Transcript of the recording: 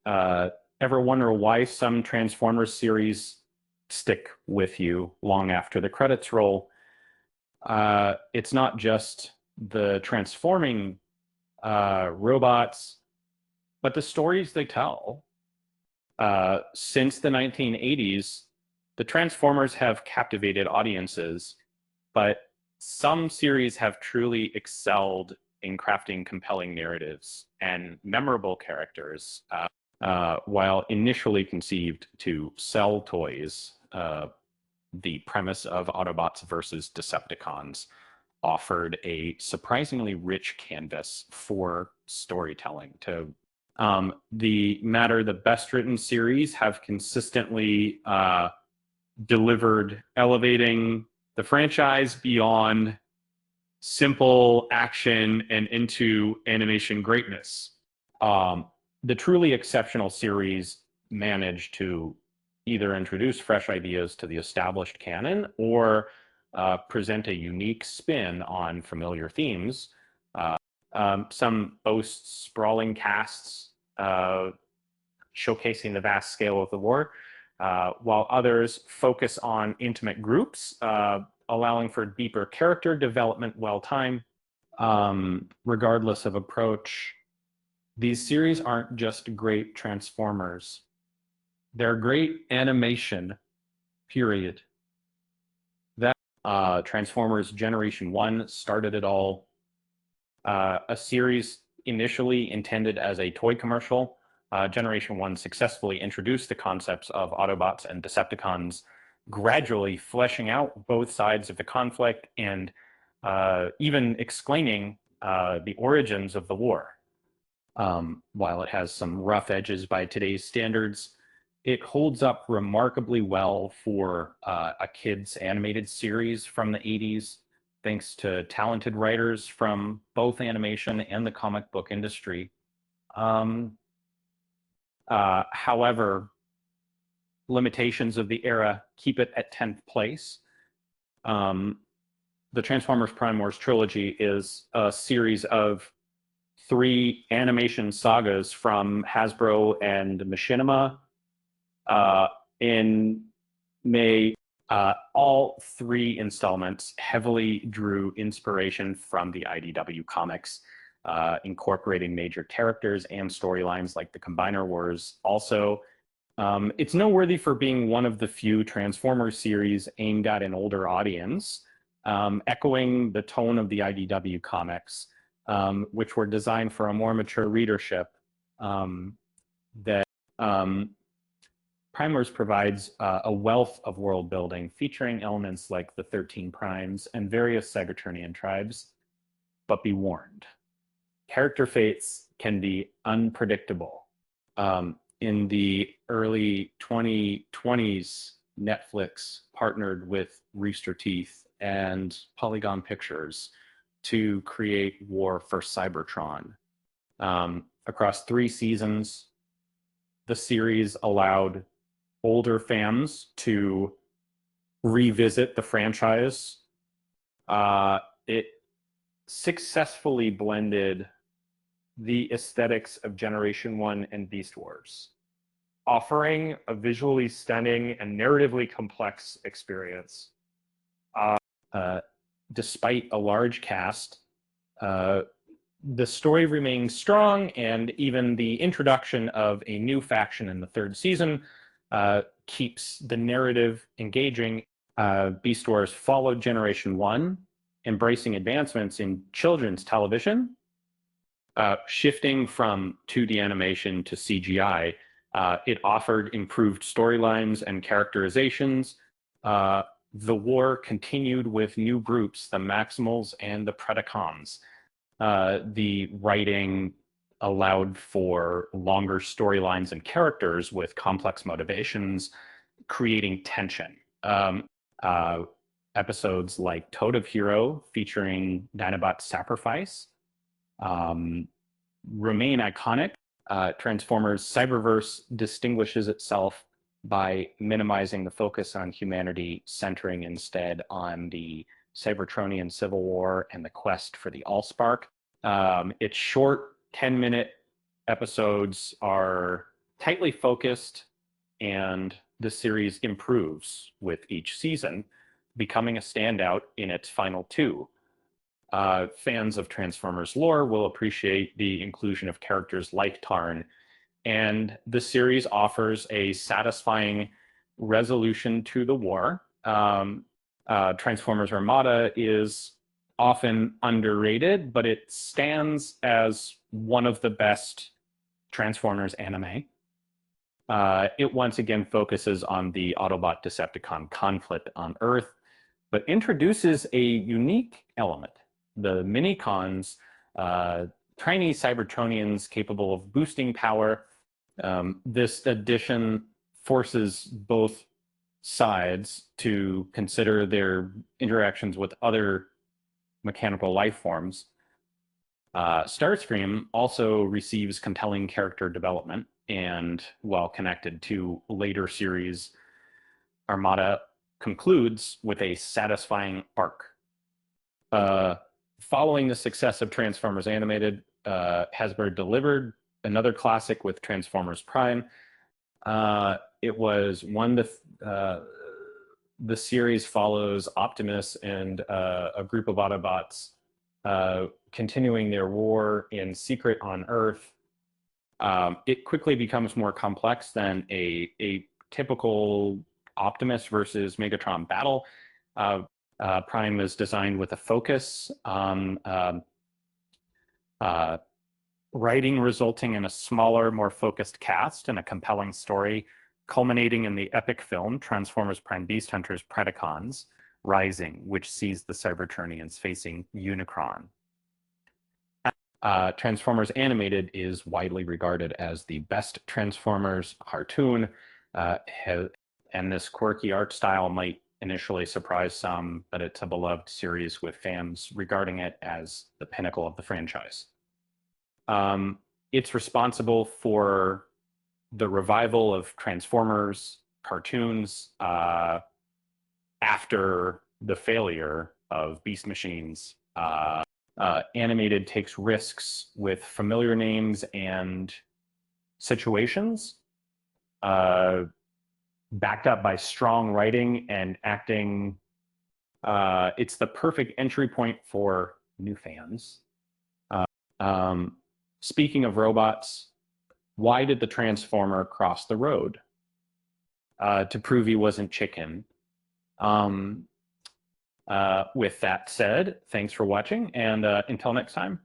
Ever wonder why some Transformers series stick with you long after the credits roll? It's not just the transforming robots, but the stories they tell. Since the 1980s, the Transformers have captivated audiences, but some series have truly excelled in crafting compelling narratives and memorable characters. While initially conceived to sell toys, the premise of Autobots versus Decepticons offered a surprisingly rich canvas for storytelling. The best written series have consistently delivered, elevating the franchise beyond simple action and into animation greatness. The truly exceptional series managed to either introduce fresh ideas to the established canon or present a unique spin on familiar themes. Some boast sprawling casts showcasing the vast scale of the war, while others focus on intimate groups, allowing for deeper character development well timed. Regardless of approach, these series aren't just great Transformers. They're great animation, period. That Transformers Generation 1 started it all. A series initially intended as a toy commercial, Generation 1 successfully introduced the concepts of Autobots and Decepticons, gradually fleshing out both sides of the conflict and even explaining the origins of the war. While it has some rough edges by today's standards, it holds up remarkably well for a kids animated series from the 80s, thanks to talented writers from both animation and the comic book industry. However, limitations of the era keep it at 10th place. The Transformers Prime Wars trilogy is a series of 3 animation sagas from Hasbro and Machinima. In May, all 3 installments heavily drew inspiration from the IDW comics, incorporating major characters and storylines like the Combiner Wars. Also, it's noteworthy for being one of the few Transformers series aimed at an older audience, echoing the tone of the IDW comics, which were designed for a more mature readership. That Primers provides a wealth of world building featuring elements like the 13 Primes and various Cybertronian tribes, but be warned, character fates can be unpredictable. In the early 2020s, Netflix partnered with Rooster Teeth and Polygon Pictures to create War for Cybertron. Across 3 seasons, the series allowed older fans to revisit the franchise. It successfully blended the aesthetics of Generation 1 and Beast Wars, offering a visually stunning and narratively complex experience. Despite a large cast, the story remains strong, and even the introduction of a new faction in the 3rd season keeps the narrative engaging. Beast Wars followed Generation 1, embracing advancements in children's television, shifting from 2D animation to CGI. It offered improved storylines and characterizations. The war continued with new groups, the Maximals and the Predacons. The writing allowed for longer storylines and characters with complex motivations, creating tension. Episodes like Toad of Hero, featuring Dinobot's sacrifice, remain iconic. Transformers Cyberverse distinguishes itself by minimizing the focus on humanity, centering instead on the Cybertronian Civil War and the quest for the Allspark. Its short 10-minute episodes are tightly focused, and the series improves with each season, becoming a standout in its final two. Fans of Transformers lore will appreciate the inclusion of characters like Tarn, and the series offers a satisfying resolution to the war. Transformers Armada is often underrated, but it stands as one of the best Transformers anime. It once again focuses on the Autobot Decepticon conflict on Earth, but introduces a unique element. The Minicons, tiny Cybertronians capable of boosting power. This edition forces both sides to consider their interactions with other mechanical life forms. Starscream also receives compelling character development, and while connected to later series, Armada concludes with a satisfying arc. Following the success of Transformers Animated, Hasbro delivered another classic with Transformers Prime. It was one the series follows Optimus and a group of Autobots continuing their war in secret on Earth. It quickly becomes more complex than a typical Optimus versus Megatron battle. Prime is designed with a focus on writing, resulting in a smaller, more focused cast and a compelling story, culminating in the epic film Transformers Prime Beast Hunters Predacons Rising, which sees the Cybertronians facing Unicron. Transformers Animated is widely regarded as the best Transformers cartoon, and this quirky art style might initially surprise some, but it's a beloved series with fans regarding it as the pinnacle of the franchise. It's responsible for the revival of Transformers cartoons after the failure of Beast Machines. Animated takes risks with familiar names and situations, backed up by strong writing and acting. It's the perfect entry point for new fans. Speaking of robots, why did the Transformer cross the road? To prove he wasn't chicken. With that said, thanks for watching, and until next time.